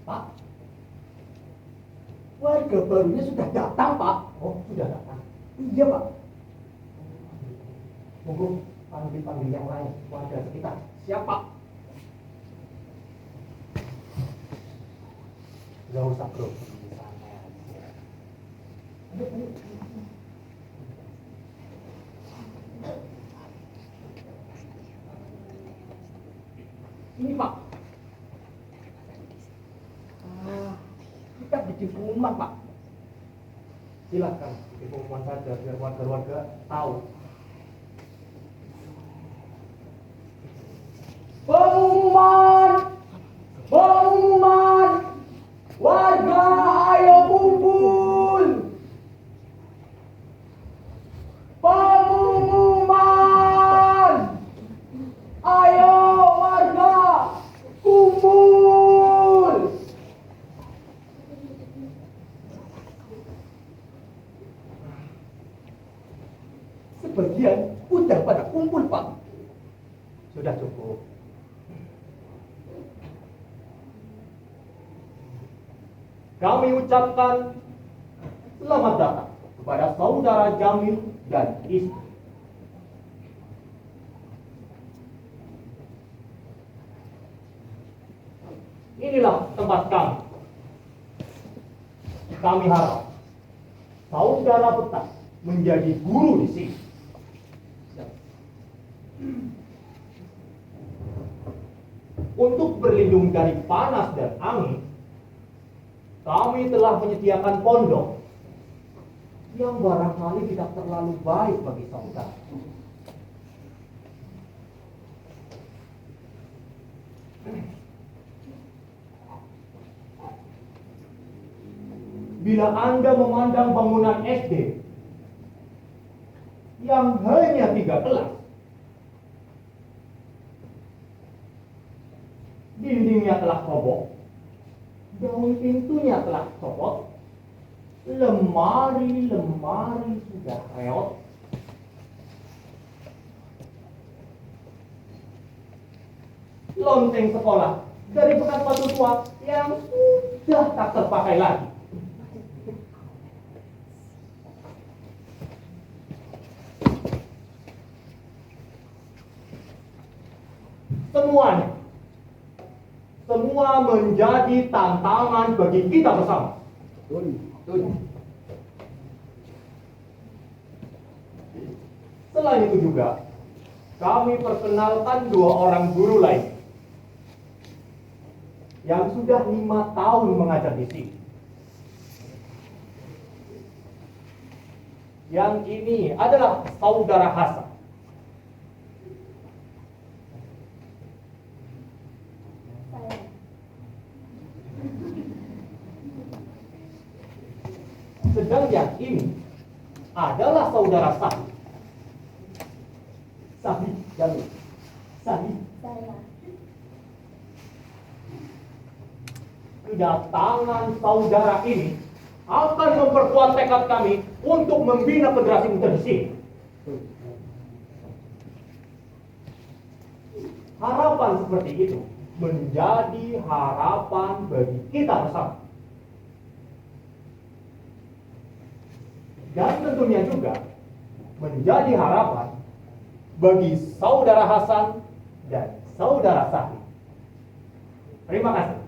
Pak, warga barunya sudah datang, Pak. Oh, sudah datang. Iya, Pak. Monggo panggil yang lain, warga sekitar. Siap, Pak. Gak usah, bro. Ini, Pak. Kita bikin pengumuman, Pak. Silakan bikin pengumuman saja biar warga-warga tahu. Pengumuman! Pengumuman! Warga ayo kumpul! Pengumuman! Ayo warga kumpul! Sebagian udah pada kumpul, Pak. Sudah cukup. Kami ucapkan selamat datang kepada saudara Jamil dan istri. Inilah tempat kami. Kami harap saudara betah menjadi guru di sini. Untuk berlindung dari panas dan angin, kami telah menyediakan pondok yang barangkali tidak terlalu baik bagi saudara. Bila Anda memandang bangunan SD yang hanya 3 kelas, dindingnya telah roboh, daun pintunya telah copot, lemari-lemari sudah reot, lonceng sekolah dari bekas batu tua yang sudah tak terpakai lagi. Semua menjadi tantangan bagi kita bersama. Selain itu juga, kami perkenalkan 2 orang guru lain yang sudah 5 tahun mengajar di sini. Yang ini adalah saudara Hasan. Sedang yang ini adalah saudara Sahih. Sahih, Jamil. Sahih. Kedatangan saudara ini akan memperkuat tekad kami untuk membina federasi muda di sini. Harapan seperti itu menjadi harapan bagi kita bersama. Dan tentunya juga menjadi harapan bagi saudara Hasan dan saudara Sahih. Terima kasih.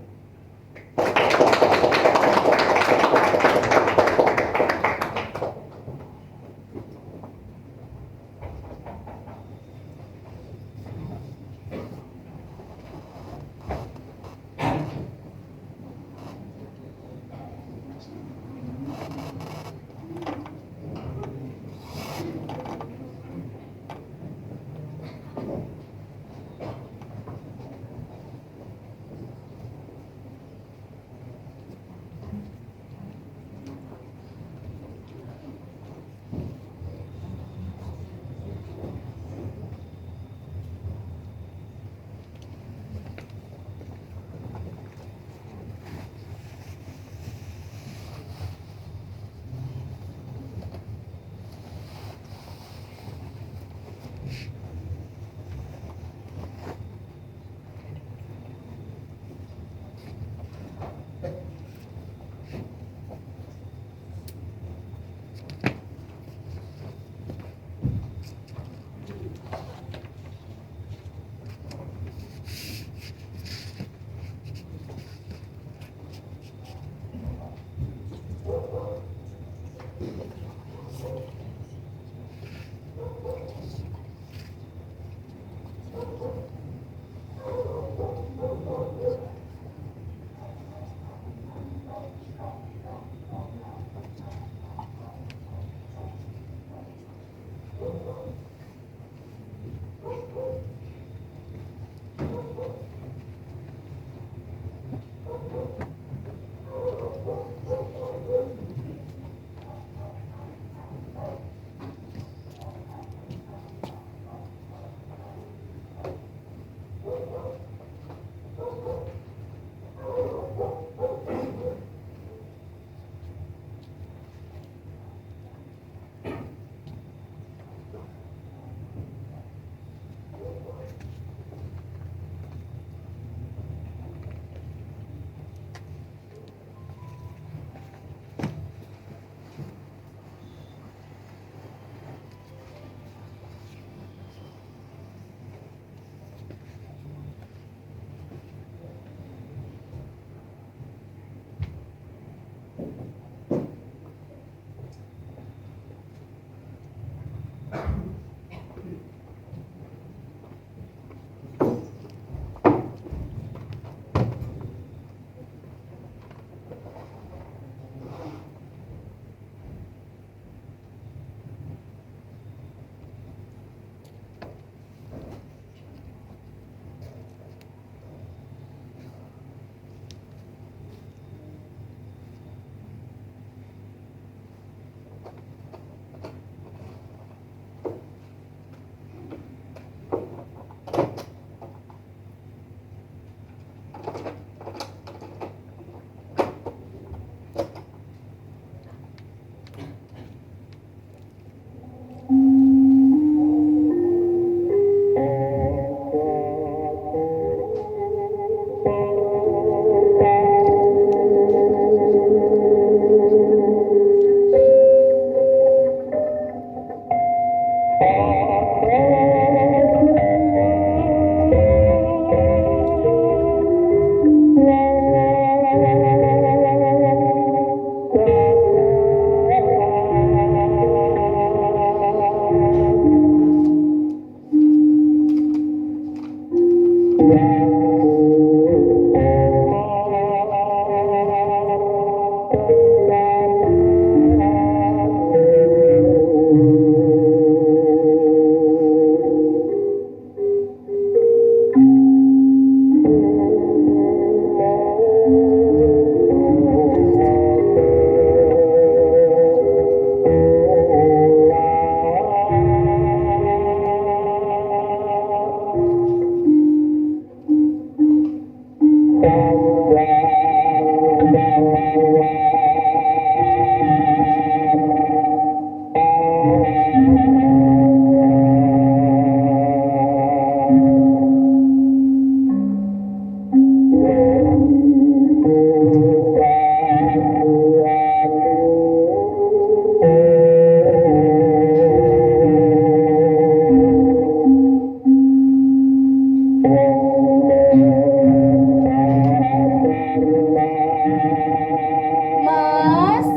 Mas,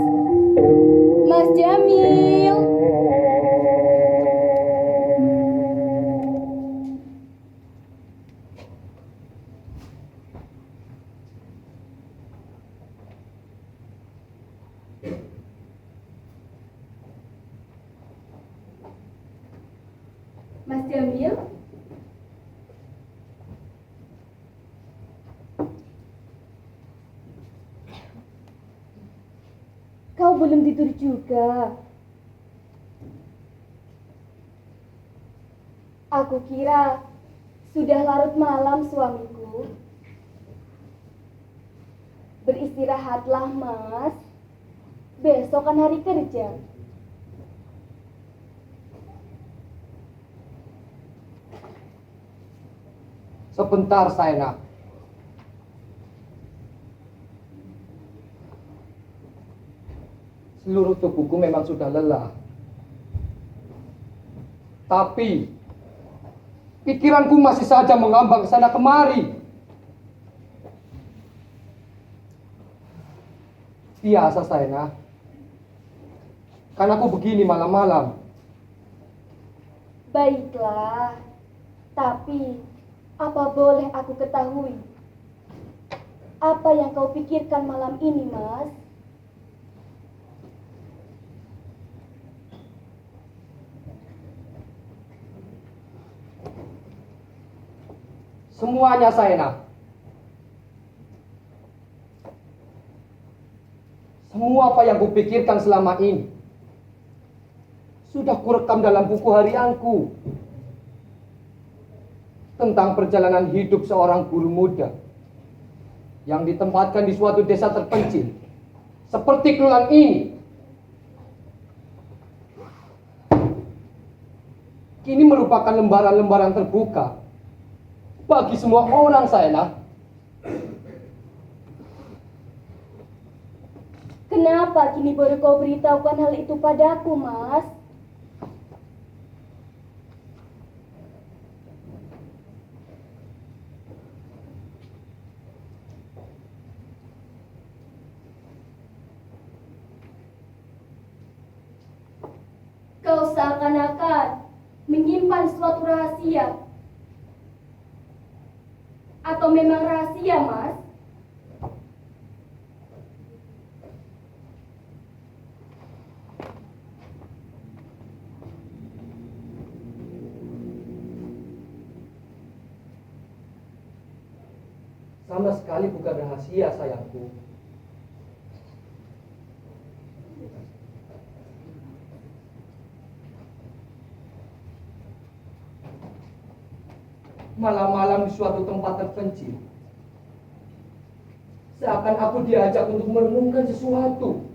Mas Jamil. Mas Jamil? Kau belum tidur juga. Aku kira sudah larut malam suamiku. Beristirahatlah, Mas. Besok kan hari kerja. Sebentar, Saena. Seluruh tubuhku memang sudah lelah. Tapi pikiranku masih saja mengambang ke sana kemari. Biasa, Saena. Kan aku begini malam-malam. Baiklah. Tapi apa boleh aku ketahui? Apa yang kau pikirkan malam ini, Mas? Semuanya, Saena. Semua apa yang kupikirkan selama ini sudah kurekam dalam buku harianku tentang perjalanan hidup seorang guru muda yang ditempatkan di suatu desa terpencil seperti Klulan ini. Kini merupakan lembaran-lembaran terbuka bagi semua orang, Saena. Kenapa kini baru kau beritahukan hal itu padaku, Mas? Kau seakan-akan menyimpan suatu rahasia. Atau memang rahasia, Mas? Sama sekali bukan rahasia, sayangku. Malam-malam di suatu tempat terpencil, seakan aku diajak untuk merenungkan sesuatu.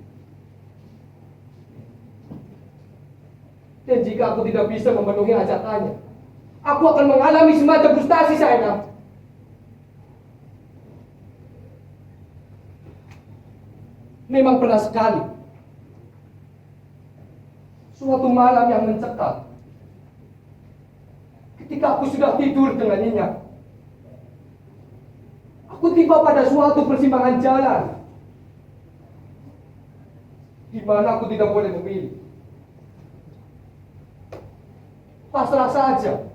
Dan jika aku tidak bisa memenuhi ajakannya, aku akan mengalami semacam frustasi, sayang. Memang pernah sekali suatu malam yang mencekam, ketika aku sudah tidur dengan nyenyak, aku tiba pada suatu persimpangan jalan di mana aku tidak boleh memilih. Pasrah saja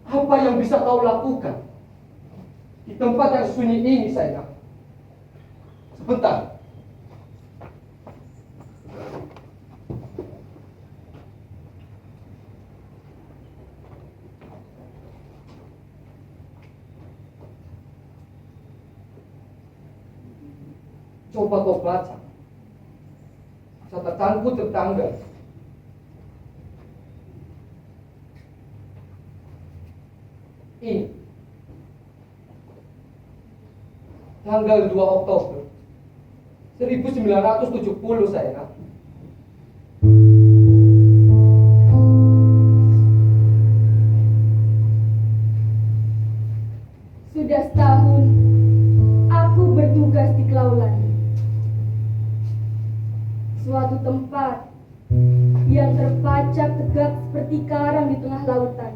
Apa yang bisa kau lakukan di tempat yang sunyi ini, Saina? Sebentar. Coba kau baca catatanku tertanggal. Ini tanggal 2 Oktober 1970, Saina. Sudah setahun aku bertugas di Klaulan, suatu tempat yang terpajak tegak seperti karang di tengah lautan.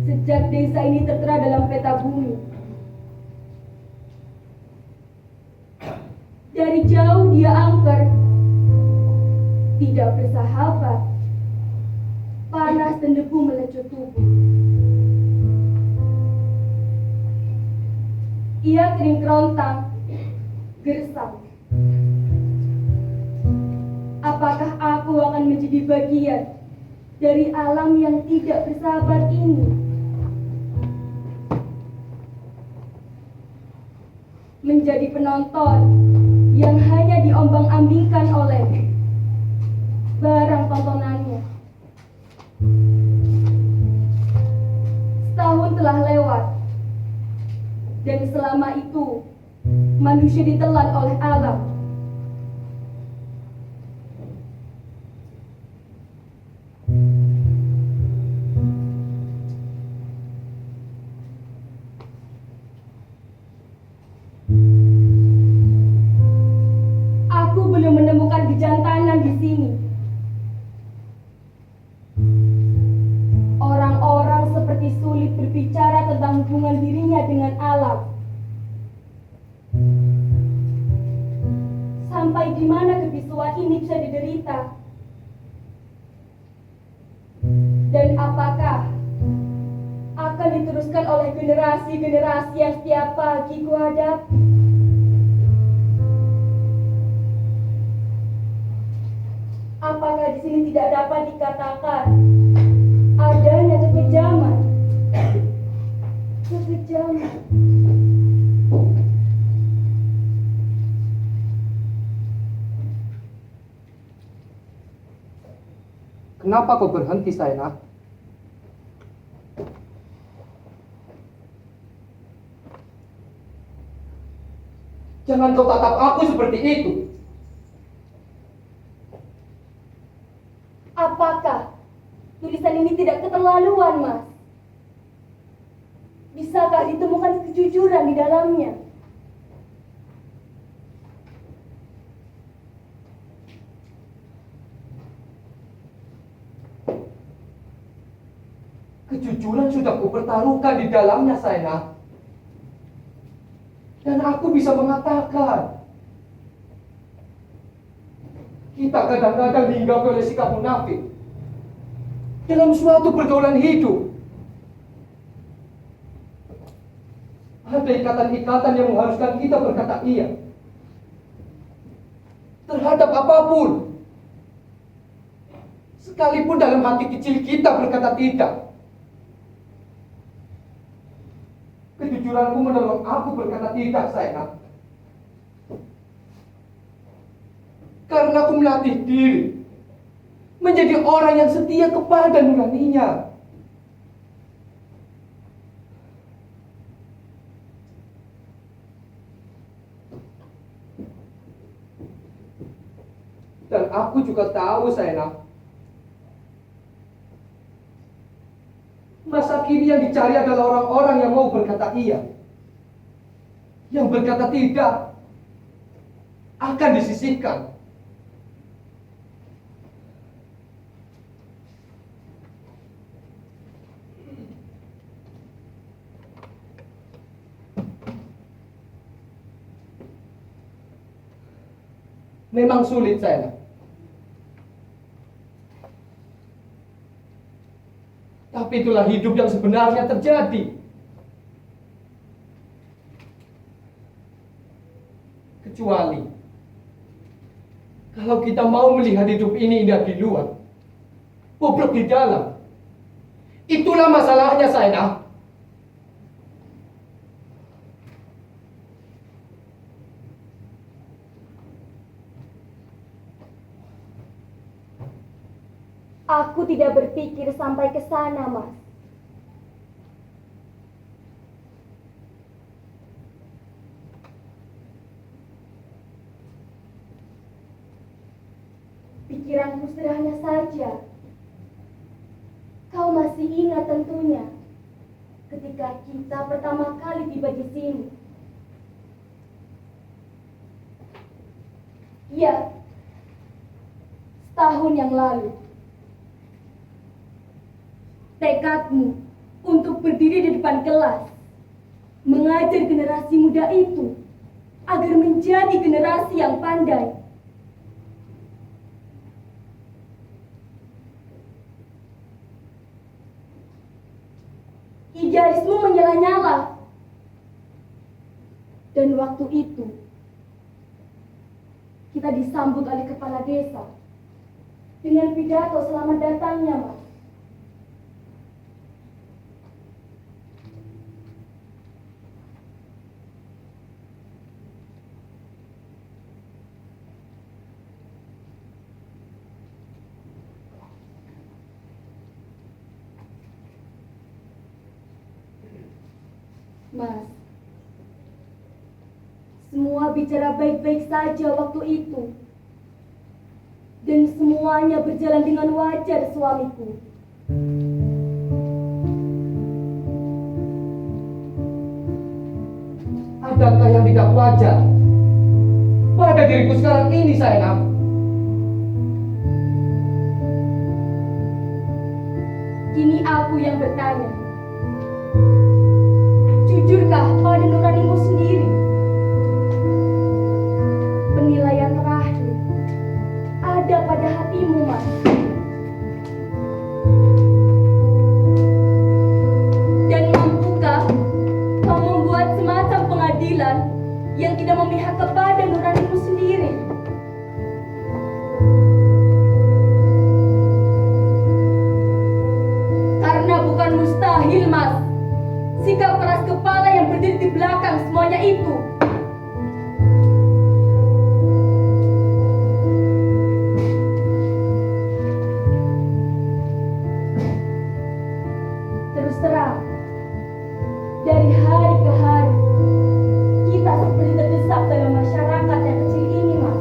Sejak desa ini tertera dalam peta bumi, dari jauh dia angker, tidak bersahabat, panas dan debu melecut tubuh. Ia kering kerontang, gersang. Apakah aku akan menjadi bagian dari alam yang tidak bersahabat ini? Menjadi penonton yang hanya diombang-ambingkan oleh barang tontonannya. Setahun telah lewat, dan selama itu manusia ditelan oleh alam. Aku belum menemukan kejantanan di sini. Orang-orang seperti sulit berbicara tentang hubungan dirinya dengan alam. Sampai di mana kebisuan ini bisa diderita? Dan apakah akan diteruskan oleh generasi-generasi yang setiap pagi kuhadapi? Apakah di sini tidak dapat dikatakan adanya kekejaman? Kekejaman. Kenapa kau berhenti, Saina? Jangan kau tatap aku seperti itu. Apakah tulisan ini tidak keterlaluan, Mas? Bisakah ditemukan kejujuran di dalamnya? Kejujuran sudah kupertaruhkan di dalamnya, Saina. Dan aku bisa mengatakan, kita kadang-kadang dihinggapi oleh sikap munafik dalam suatu pergaulan hidup. Ada ikatan-ikatan yang mengharuskan kita berkata iya terhadap apapun, sekalipun dalam hati kecil kita berkata tidak. Kejujuranku menolong aku berkata tidak, Saina. Karena aku melatih diri menjadi orang yang setia kepada nuraninya. Dan aku juga tahu, Saina, masa kini yang dicari adalah orang-orang yang mau berkata iya. Yang berkata tidak akan disisihkan. Memang sulit, Saina. Tapi itulah hidup yang sebenarnya terjadi. Kecuali kalau kita mau melihat hidup ini indah di luar, bobrok di dalam. Itulah masalahnya, Saina. Aku tidak berpikir sampai ke sana, Mas. Pikiranku sederhana saja. Kau masih ingat tentunya ketika kita pertama kali tiba di sini. Iya, setahun yang lalu. Tekadmu untuk berdiri di depan kelas, mengajar generasi muda itu agar menjadi generasi yang pandai. Idealismu menyala-nyala. Dan waktu itu, kita disambut oleh kepala desa dengan pidato selamat datangnya, Mas. Mas, semua bicara baik-baik saja waktu itu. Dan semuanya berjalan dengan wajar, suamiku. Adakah yang tidak wajar pada diriku sekarang ini, Saina? Kini aku yang bertanya. Jujurkah pada nuranimu sendiri? Penilaian terakhir ada pada hatimu, Mas. Dan mampukah kau membuat semacam pengadilan yang tidak memihak kepada nuranimu sendiri? Karena bukan mustahil, Mas, sikap keras kepala yang berdiri di belakang semuanya itu. Terus terang, dari hari ke hari, kita seperti terdesak dalam masyarakat yang kecil ini, Mas.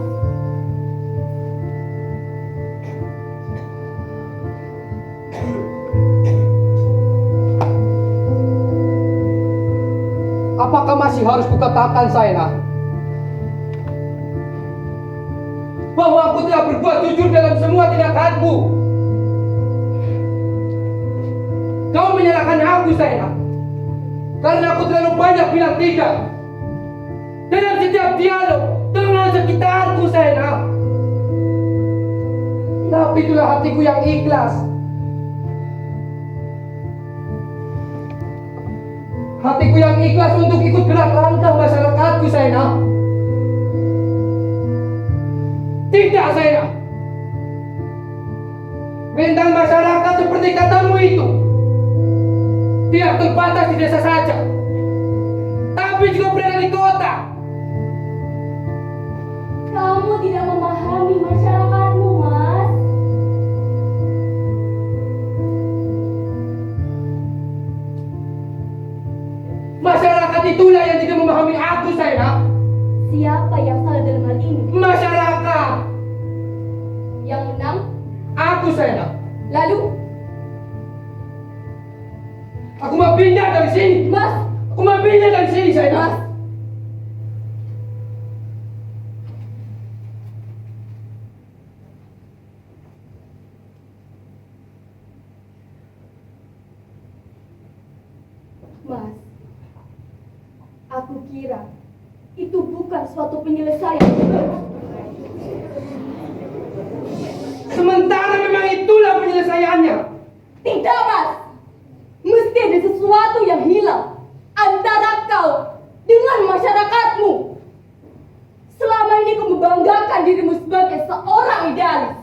Apakah masih harus kukatakan, Saina, bahwa aku telah berbuat jujur dalam semua tindakanku? Kau menyalahkan aku, Saina, karena aku terlalu banyak bilang tidak dalam setiap dialog dengan sekitarku, Saina. Tapi itulah hatiku yang ikhlas. Hatiku yang ikhlas untuk ikut gerak langkah masyarakatku, Saina. Tidak, Saina. Bentang masyarakat seperti katamu itu tidak terbatas di desa saja, tapi juga berada di kota. Kamu tidak memahami masyarakatmu, Mas. Masyarakat itulah yang tidak memahami aku, Saina. Siapa yang salah dalam hal ini? Masyarakat. Yang menang? Aku, Saina. Lalu? Aku mau pindah dari sini. Mas! Aku mau pindah dari sini, Saina. Mas! Mas, aku kira itu bukan suatu penyelesaian. Sementara memang itulah penyelesaiannya. Tidak, Mas! ada sesuatu yang hilang antara kau dengan masyarakatmu. Selama ini kau membanggakan dirimu sebagai seorang idealis.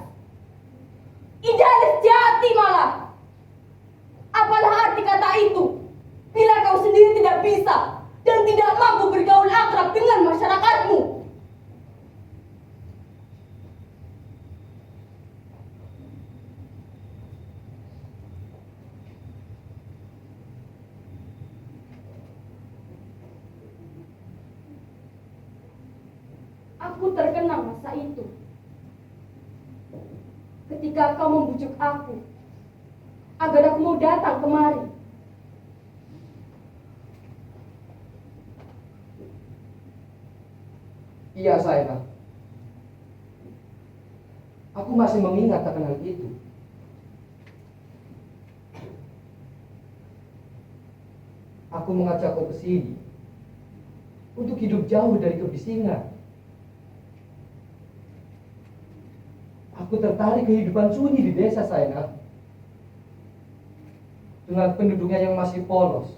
Idealis jati malah. Apalah arti kata itu bila kau sendiri tidak bisa dan tidak mampu bergaul akrab dengan masyarakatmu? Aku terkenang masa itu. Ketika kau membujuk aku agar aku mau datang kemari. Iya, Saena. Aku masih mengingat akan hal itu. Aku mengajak kau ke sini untuk hidup jauh dari kebisingan. Aku tertarik kehidupan sunyi di desa, Saena. Dengan penduduknya yang masih polos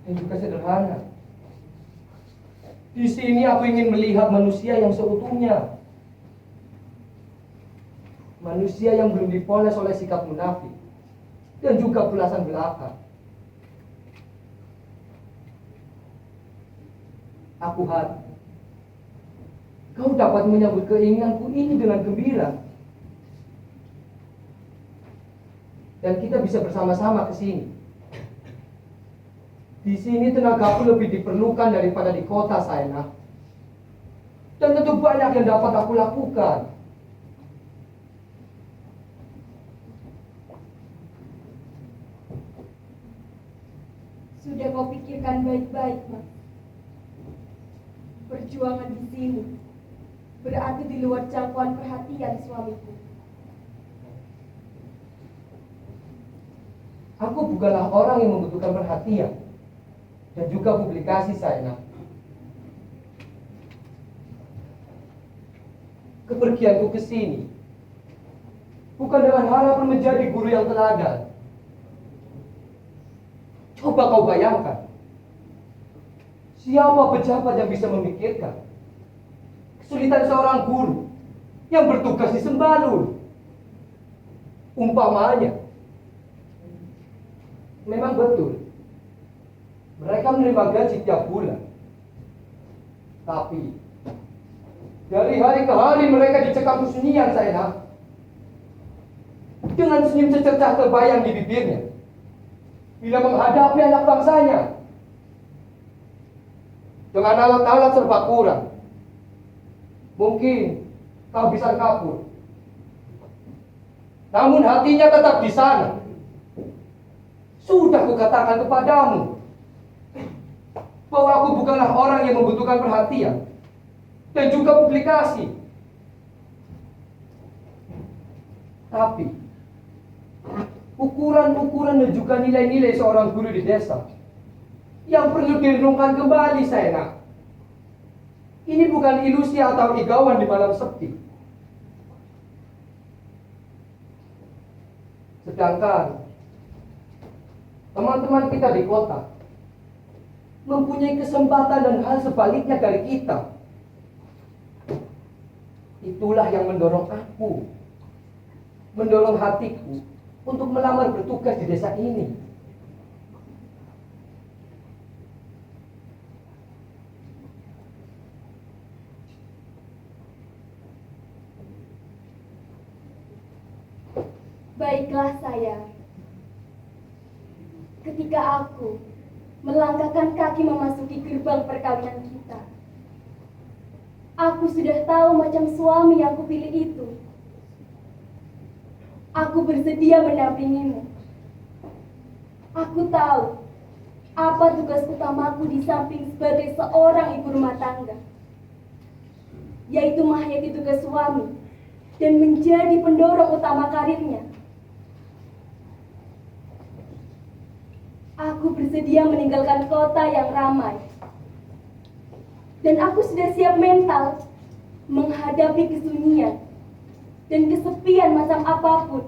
dan juga sederhana. Di sini aku ingin melihat manusia yang seutuhnya. Manusia yang belum dipoles oleh sikap munafik dan juga belasan belaka. Aku harap kau dapat menyambut keinginanku ini dengan gembira. Dan kita bisa bersama-sama ke sini. Di sini tenagaku lebih diperlukan daripada di kota, Saena. Dan tentu banyak yang dapat aku lakukan. Sudah kau pikirkan baik-baik, Mas. Perjuangan di sini berarti di luar jangkauan perhatian suamiku. Aku bukanlah orang yang membutuhkan perhatian dan juga publikasi, Saena. Kepergianku ke sini bukan dengan harapan menjadi guru yang teladan. Coba kau bayangkan, siapa pejabat yang bisa memikirkan kesulitan seorang guru yang bertugas di Sembalun? Umpamanya, memang betul mereka menerima gaji tiap bulan, tapi dari hari ke hari mereka dicekam kesunyian, Saena. Dengan senyum secercah terbayang di bibirnya bila menghadapi anak bangsanya. Dengan alat-alat serba kurang, mungkin kehabisan kapur, namun hatinya tetap di sana. Sudah kukatakan kepadamu bahwa aku bukanlah orang yang membutuhkan perhatian dan juga publikasi. Tapi ukuran-ukuran dan juga nilai-nilai seorang guru di desa yang perlu direnungkan kembali, Saena. Ini bukan ilusi atau igauan di malam sepi. Sedangkan teman-teman kita di kota mempunyai kesempatan dan hal sebaliknya dari kita. Itulah yang mendorong aku, mendorong hatiku untuk melamar bertugas di desa ini. Baiklah, sayang. Ketika aku melangkahkan kaki memasuki gerbang perkawinan kita, aku sudah tahu macam suami yang kupilih itu. Aku bersedia mendampingimu. Aku tahu apa tugas utamaku di samping sebagai seorang ibu rumah tangga, yaitu menghayati tugas suami dan menjadi pendorong utama karirnya. Aku bersedia meninggalkan kota yang ramai. Dan aku sudah siap mental menghadapi kesunyian dan kesepian macam apapun.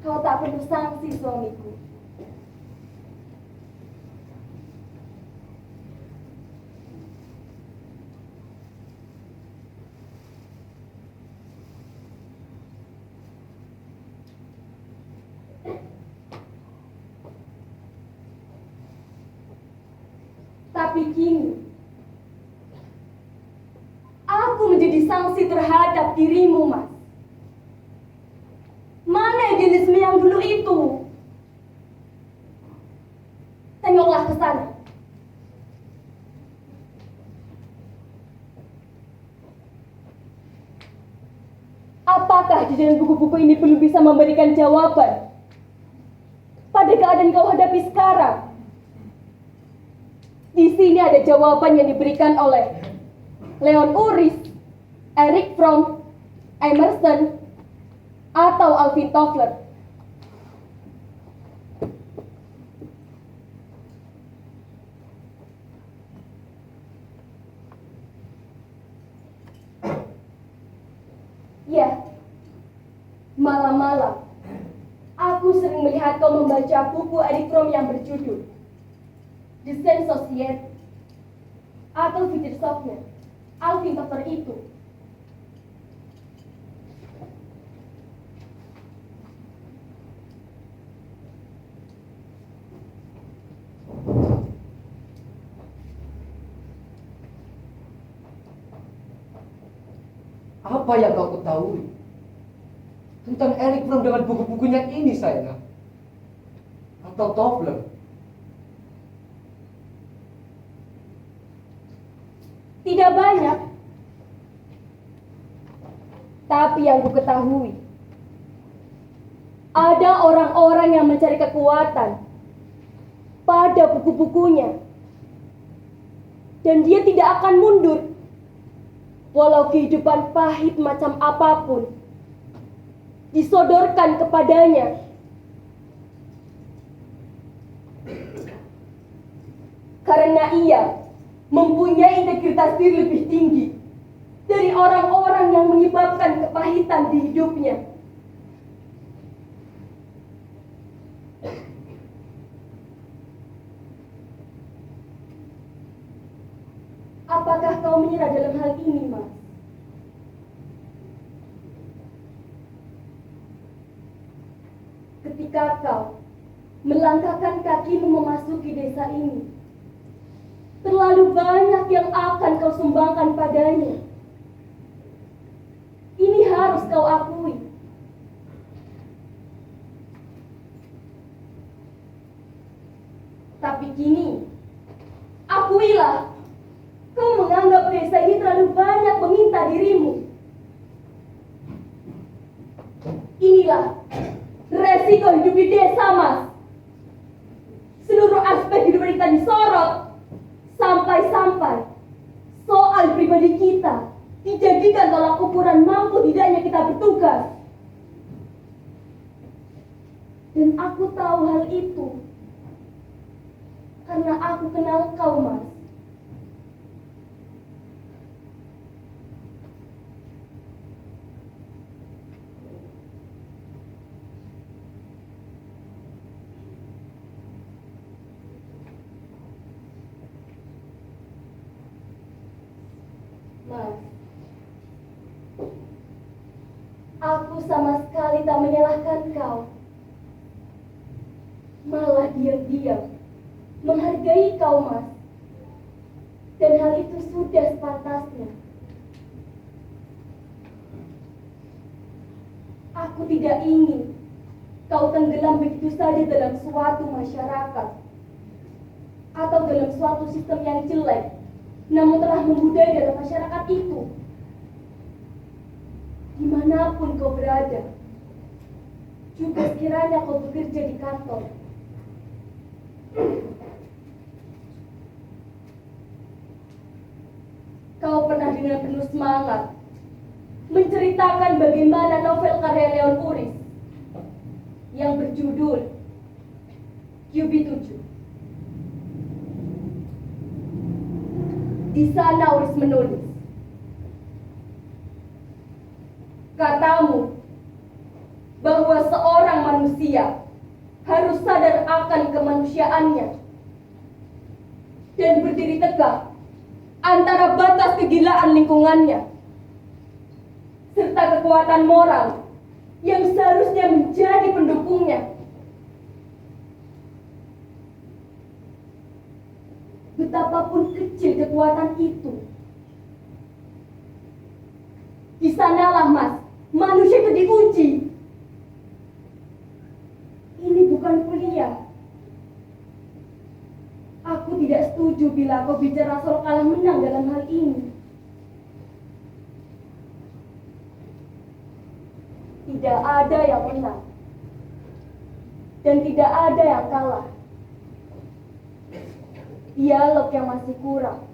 Kau tak perlu sanksi, suamiku. Tapi kini, aku menjadi sanksi terhadap dirimu, Mas. Mana idealisme yang dulu itu? Tengoklah ke sana. Apakah di dalam buku-buku ini belum bisa memberikan jawaban pada keadaan kau hadapi sekarang? Di sini ada jawaban yang diberikan oleh Leon Uris, Erich Fromm, Emerson, atau Alvin Toffler. Ya, malam-malam aku sering melihat kau membaca buku Erich Fromm yang berjudul The Zen Society atau filosofnya Alvin Toffler itu. Apa yang kau ketahui tentang Erich Fromm dengan buku-bukunya ini, sayang? Atau Toffler? Tidak banyak. Tapi yang ku ketahui, ada orang-orang yang mencari kekuatan pada buku-bukunya. Dan dia tidak akan mundur walau kehidupan pahit macam apapun disodorkan kepadanya. Karena ia mempunyai integritas diri lebih tinggi dari orang-orang yang menyebabkan kepahitan di hidupnya. Apakah kau menyerah dalam hal ini, Mas? Ketika kau melangkahkan kakimu memasuki desa ini, terlalu banyak yang akan kau sumbangkan padanya. Ini harus kau akui. Tapi kini, akuilah, kau menganggap desa ini terlalu banyak meminta dirimu. Inilah resiko hidup di desa, Mas. Seluruh aspek hidup kita disorot. Sampai-sampai soal pribadi kita dijadikan tolak ukuran mampu tidaknya kita bertugas. Dan aku tahu hal itu karena aku kenal kau, Mas. Mas, aku sama sekali tak menyalahkan kau. Malah diam-diam menghargai kau, Mas. Dan hal itu sudah sepantasnya. Aku tidak ingin kau tenggelam begitu saja dalam suatu masyarakat atau dalam suatu sistem yang jelek, namun telah membudaya dalam masyarakat itu. Dimanapun kau berada, juga sekiranya kau bekerja di kantor, kau pernah dengan penuh semangat menceritakan bagaimana novel karya Leon Uris yang berjudul QB7. Di sana Uris menulis, katamu bahwa seorang manusia harus sadar akan kemanusiaannya dan berdiri tegak antara batas kegilaan lingkungannya serta kekuatan moral yang seharusnya menjadi pendukungnya. Betapapun kecil kekuatan itu, di sanalah Mas, manusia itu diuji. Ini bukan kuliah. Aku tidak setuju bila kau bicara soal kalah menang dalam hal ini. Tidak ada yang menang dan tidak ada yang kalah. Dialog yang masih kurang.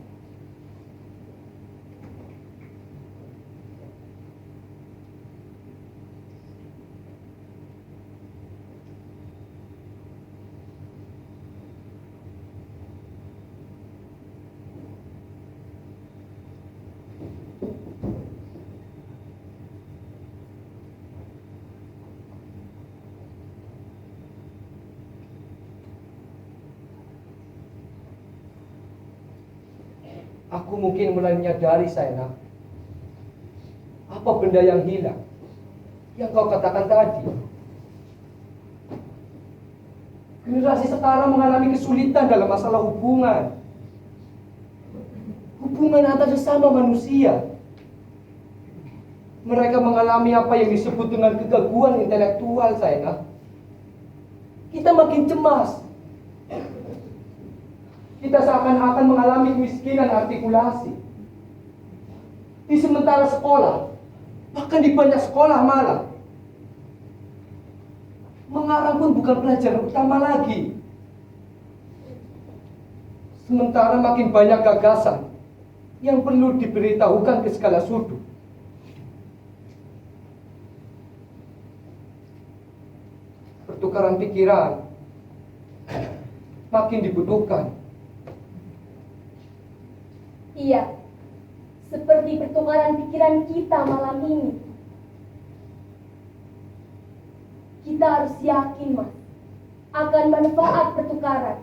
Aku mungkin mulai menyadari, Saina, apa benda yang hilang yang kau katakan tadi. Generasi sekarang mengalami kesulitan dalam masalah hubungan antar sesama manusia. Mereka mengalami apa yang disebut dengan kegaguan intelektual, Saina. Kita makin cemas. Kita seakan-akan mengalami kemiskinan artikulasi. Di sementara sekolah, bahkan di banyak sekolah malah, mengarang pun bukan pelajaran utama lagi. Sementara makin banyak gagasan yang perlu diberitahukan ke segala sudut. Pertukaran pikiran makin dibutuhkan. Iya, seperti pertukaran pikiran kita malam ini. Kita harus yakin, Mas, akan manfaat pertukaran.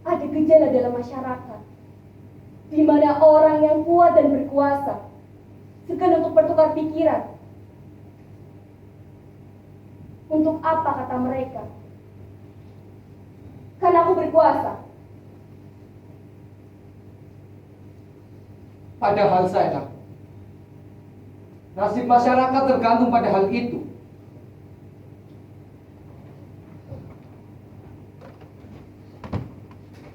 Ada gejala dalam masyarakat, di mana orang yang kuat dan berkuasa segan untuk bertukar pikiran. Untuk apa kata mereka? Karena aku berkuasa. Padahal, Saina, nasib masyarakat tergantung pada hal itu.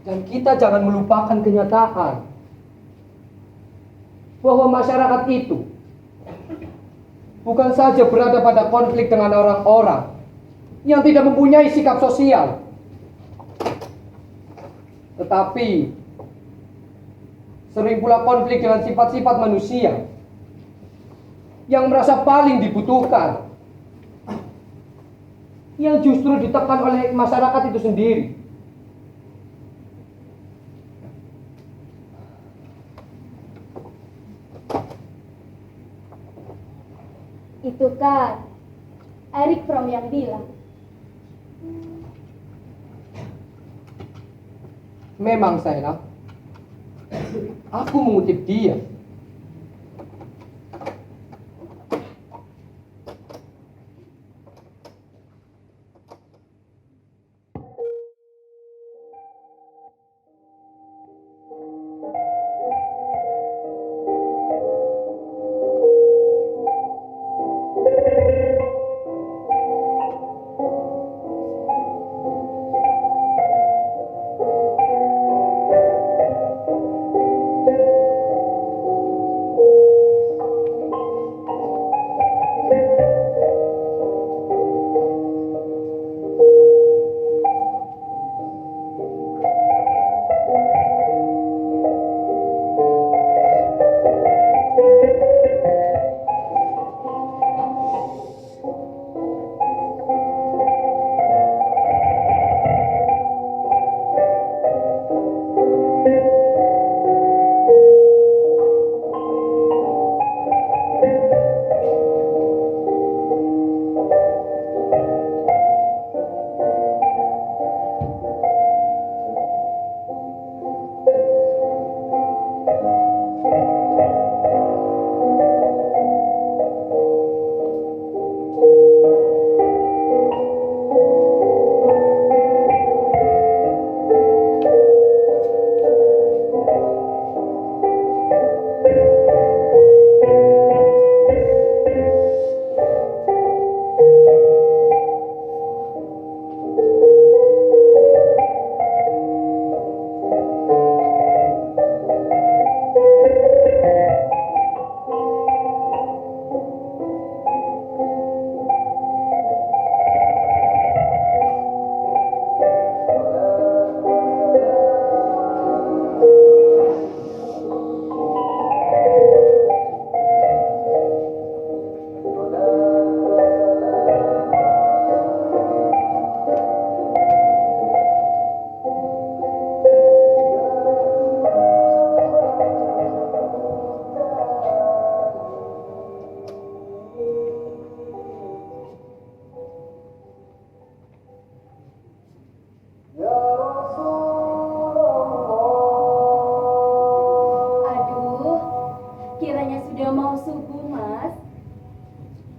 Dan kita jangan melupakan kenyataan bahwa masyarakat itu bukan saja berada pada konflik dengan orang-orang yang tidak mempunyai sikap sosial, tetapi sering pula konflik dengan sifat-sifat manusia yang merasa paling dibutuhkan, yang justru ditekan oleh masyarakat itu sendiri. Itu kan Erich Fromm yang bilang. Memang, Saina, aku mengutip dia.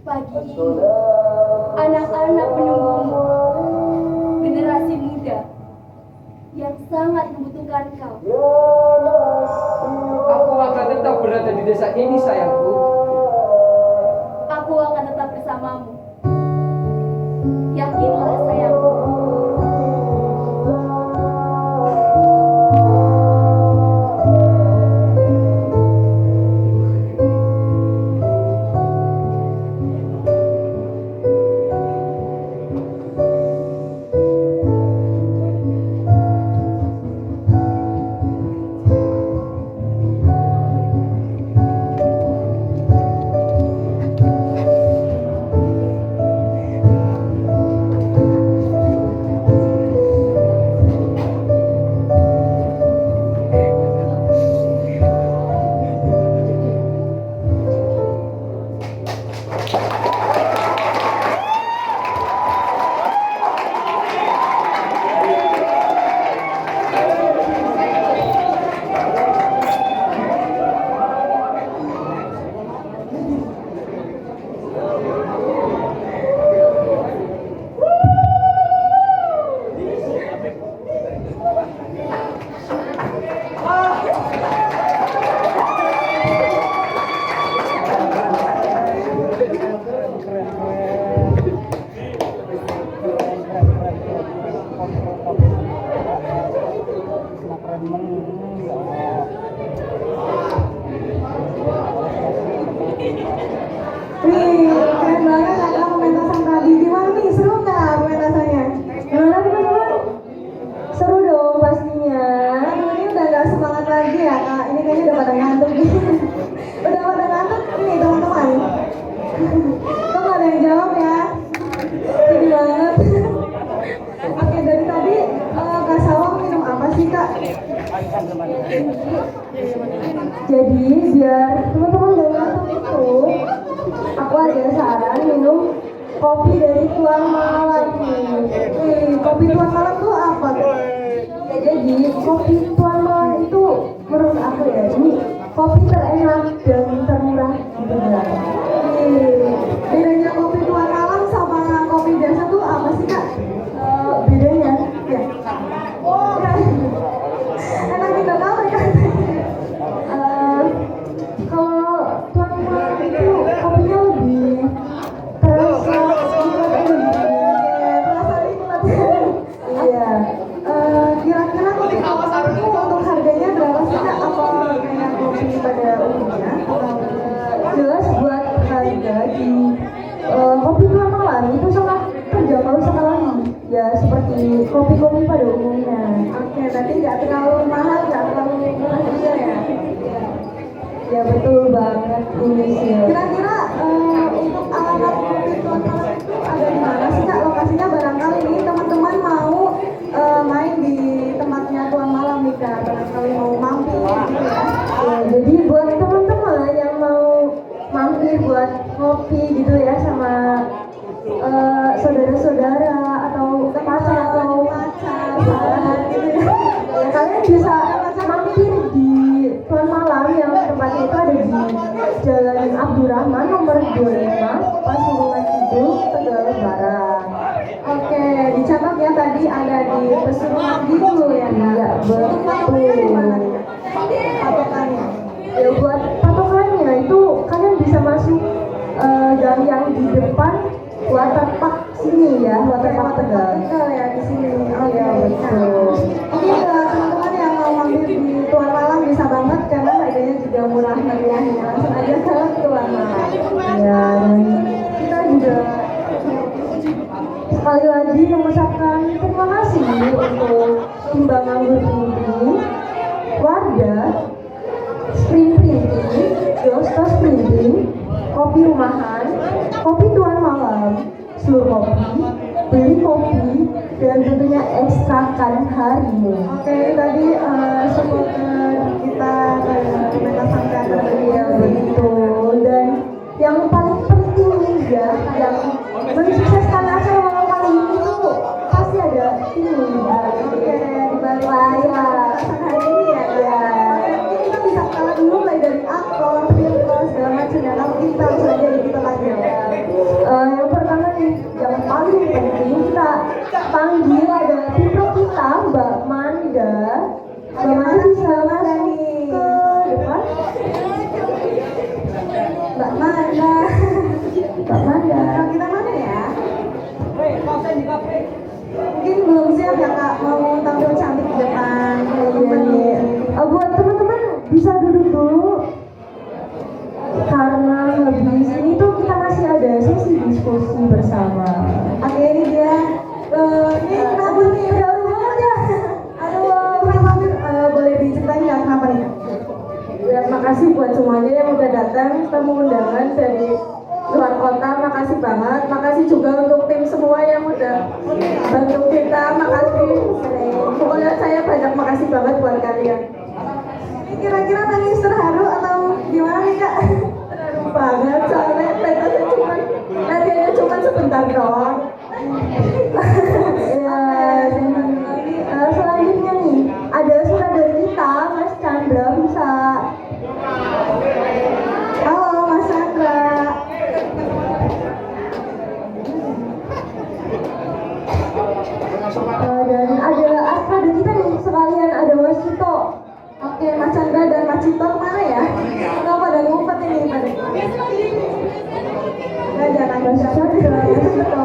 Pagi ini, anak-anak menunggumu, generasi muda yang sangat membutuhkan kau. Aku akan tetap berada di desa ini, sayangku. Aku akan tetap bersamamu. Yakinlah, sayangku. Wih, keren banget ada pementasan tadi. Gimana nih, seru nggak pementasannya? Gimana teman-teman? Seru dong pastinya. Aduh, ini udah nggak semangat lagi ya kak. Ini kayaknya udah pada ngantuk nih. Udah pada ngantuk nih teman-teman. Kok nggak ada yang jawab ya? Sedih banget. Oke, dari tadi Kak Sawang minum apa sih kak? Jadi biar teman-teman gak ngantuk itu, aku ada saran minum kopi dari Tuan Malam nih. Kopi Tuan Malam tuh apa tuh? Ya, jadi kopi Tuan Malam itu menurut aku ya, ini kopi terenak dan termurah di dunia. Bedanya kopi Tuan Malam sama kopi biasa tuh apa sih kak? Bedanya ya. Oh, enak kita tahu ya kan. Kalau Tuan Malam itu kopinya lebih terasa nikmat. Iya. Kira-kira kopi Tuan Malam itu untuk harganya berapa sih kak? Apa kayak kopi pada umumnya? Jelas buat harga di kopi Tuan Malam itu sangat terjangkau sekali. Ya seperti kopi-kopi pada umumnya. Oke, berarti nggak terlalu mahal, nggak terlalu murah juga ya? Ya betul banget ini sih. Kira-kira untuk alamat kopi Tuan Malam itu ada di mana sih kak? Lokasinya barangkali nih teman-teman mau main di tempatnya Tuan Malam nih kak. Barangkali mau mampir gitu ya. Jadi buat teman-teman yang mau mampir buat ngopi gitu ya sama saudara-saudara atau pacar sahabat gitu ya. Ya kalian bisa mampir di Tuan Malam yang tempatnya itu ada di Jalan Abdurrahman nomor 25 Pasuruan Kidul, Tegal Barat. Oke, dicatat ya tadi ada di Pasuruan Kidul ya kak. Iya betul. Patokannya di mana? Patokannya. Ya buat patokannya itu kalian bisa masuk gang yang di depan Waterpark sini ya, Waterpark Tegal. Tegal ya di sini. Oh iya betul. Ini teman-teman yang mau mampir di Tuan Malam bisa banget karena harganya juga murah meriah ya. Langsung aja ke Tuan Malam. Ya, dan kita juga sekali lagi mengucapkan terima kasih untuk Timbang Anggur Printing, Wardah, Spring Printing, Jostos Printing, Kopi Rumahan, Kopi Tuan Malam, Seluruh Kopi, Beli Kopi, dan tentunya ekstrakan harimu. Oke, tadi supporter kita pementasan teater ya begitu. Dan yang paling penting juga yang mensukseskan acara malam kali ini tuh pasti ada ini di balik layar hari ini ya. Mungkin kita bisa kenalan dulu mulai dari aktor, film, segala macam ya. Kalau kita langsung aja kita aja. Amanda. Kita mana ya? Mungkin belum siap ya kak, mau tampil cantik di depan. Iya nih. Buat teman-teman bisa duduk dulu. Karena habis ini tuh kita masih ada sesi diskusi bersama. Oke, ini dia. Ini kenapa nih? Udah banget ya. Aduh, boleh diceritain nggak kenapa nih? Ya, makasih buat semuanya yang udah datang, tamu undangan dari luar kota, makasih banget. Makasih juga untuk tim semua yang udah bantu kita, makasih. Pokoknya saya banyak makasih banget buat kalian. Ini kira-kira nangis terharu atau gimana nih kak? Terharu banget, soalnya latihannya cuma sebentar doang. Ya, selanjutnya nih, ada surat dari kita, Mas Chandra, bisa. Halo Mas Chandra. Dan ada astrada kita nih, sekalian ada Mas Cito. Oke, Mas Chandra dan Mas Cito kemana ya? Kenapa pada ngumpet ini pada? Nggak jangan Mas Chandra, Mas Cito.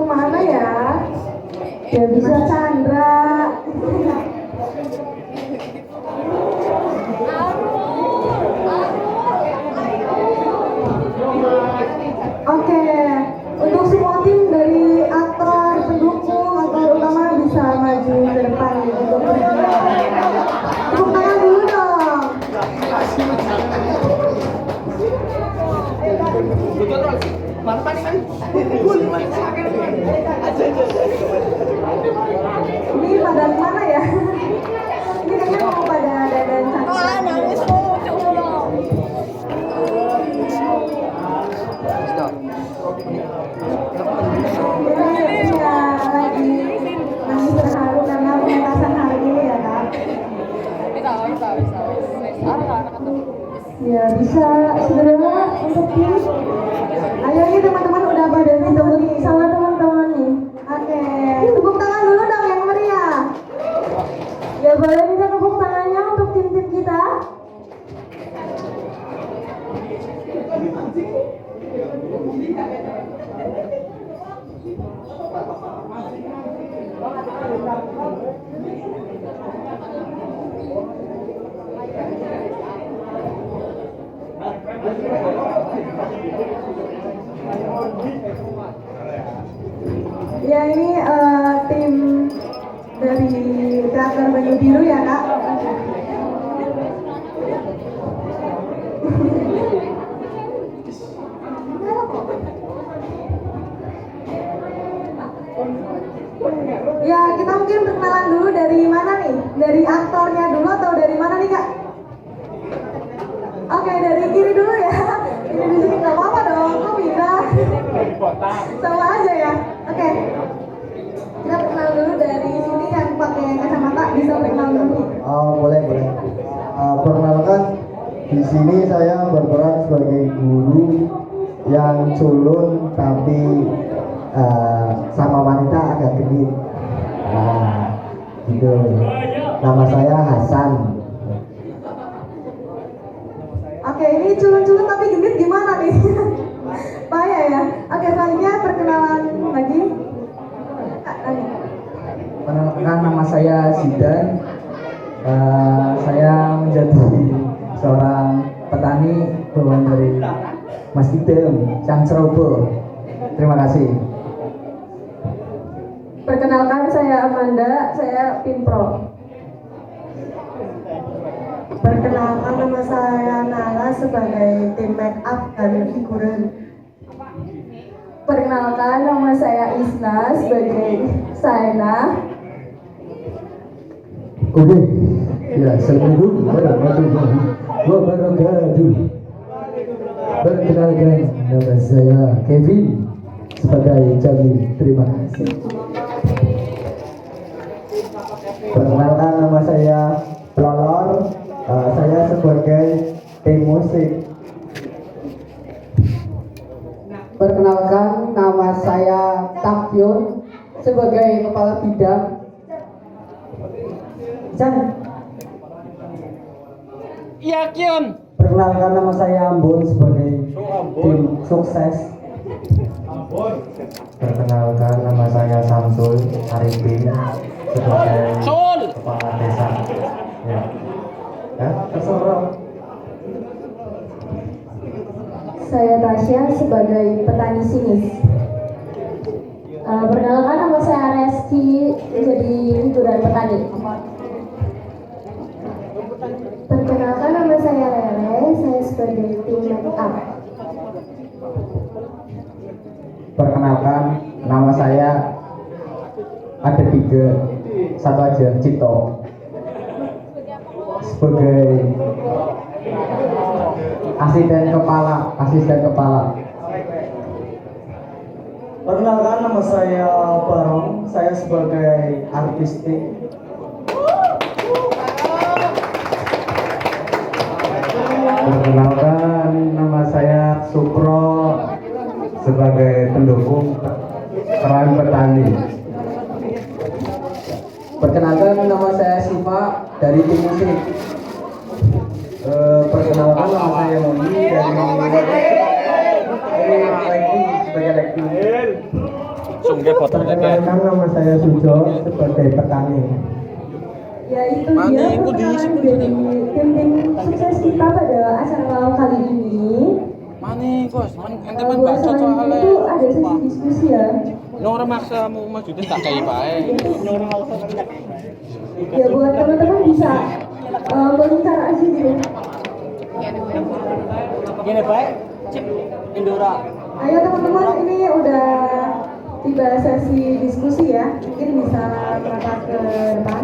kemana ya? Ya bisa. Mas Chandra. Oke, untuk semua tim dari aktor, pendukung, aktor utama bisa maju ke depan untuk berjuang. Tepuk tangan dulu dong. Ini pada mana ya? Ini kayaknya mau pada dandan cantik. Iya, lagi terharu karena pementasan hari ini ya kak. Ya bisa sebenarnya untuk tim. Ayo ini teman-teman udah pada ditunggu nih. Sama teman-teman nih. Oke, tepuk tangan dulu dong yang meriah. Ya boleh minta tepuk tangannya untuk tim-tim kita. Ya ini tim dari teater Banyu Biru ya kak. Ya kita mungkin perkenalan dulu dari mana nih? Dari aktornya dulu atau dari mana nih kak? Oke dari kiri dulu ya. Ini di sini nggak apa-apa dong. Kok bisa? Sama aja ya. Oke. Kita perkenalan dulu dari sini yang pakai kacamata bisa perkenalan dulu. Oh, boleh. Perkenalkan, di sini saya berperan sebagai guru yang culun tapi sama wanita agak genit. Nah, gitu. Nama saya Hasan. Oke, ini culun-culun tapi gendut gimana nih? Bahaya ya. Oke, selanjutnya perkenalan lagi. Kak, Nani. Perkenalkan, nama saya Zidan. Saya menjadi seorang petani bawaan dari Mas Idem, Cangcerobo. Terima kasih. Perkenalkan saya Amanda, saya Pinpro. Perkenalkan nama saya Nala sebagai tim make up dan figuran. Perkenalkan nama saya Isna sebagai Saena. Oke, ya, assalamualaikum warahmatullahi wabarakatuh. Perkenalkan, nama saya Kevin sebagai Jamil. Terima kasih. Perkenalkan, nama saya Lolor. Saya sebagai tim musik. Perkenalkan, nama saya Takyun sebagai kepala bidang. Chan, Iya, Kion. Perkenalkan nama saya Ambon sebagai tim sukses. Perkenalkan nama saya Samsul Arifin sebagai Sul. kepala desa. Ya. Ya, terserah. saya Tasya sebagai petani sinis. Perkenalkan nama saya Reski menjadi hiburan petani. Perkenalkan nama saya Lele, saya sebagai tim make up. Perkenalkan nama saya ada 3, satu aja Cito sebagai asisten kepala. Perkenalkan nama saya Barong, saya sebagai artistik. Perkenalkan nama saya Supro sebagai pendukung peran petani. Perkenalkan nama saya Siva dari tim musik. Perkenalkan nama saya Moni dari Leki sebagai Leki. Perkenalkan nama saya Sujo sebagai petani. Ya itu dia perkenalan dari tim-tim sukses kita pada acara malam kali ini. Ente Buat selanjutnya itu ada sesi diskusi ya. Nora maksa mau maju tak kayak bae. Ya buat teman-teman bisa melingkar aja gitu. Gini baik. Cip Indora. Ayo teman-teman, ini udah tiba sesi diskusi ya. Mungkin bisa merapat ke depan.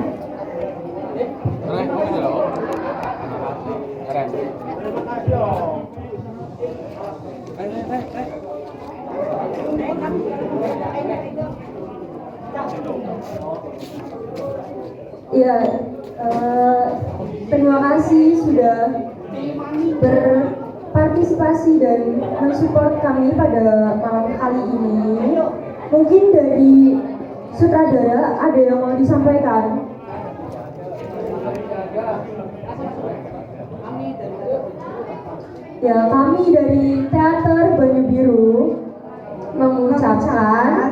Ya, terima kasih sudah berpartisipasi dan mensupport kami pada malam kali ini. Mungkin dari sutradara ada yang mau disampaikan. Ya, kami dari Teater Banyu Biru mengucapkan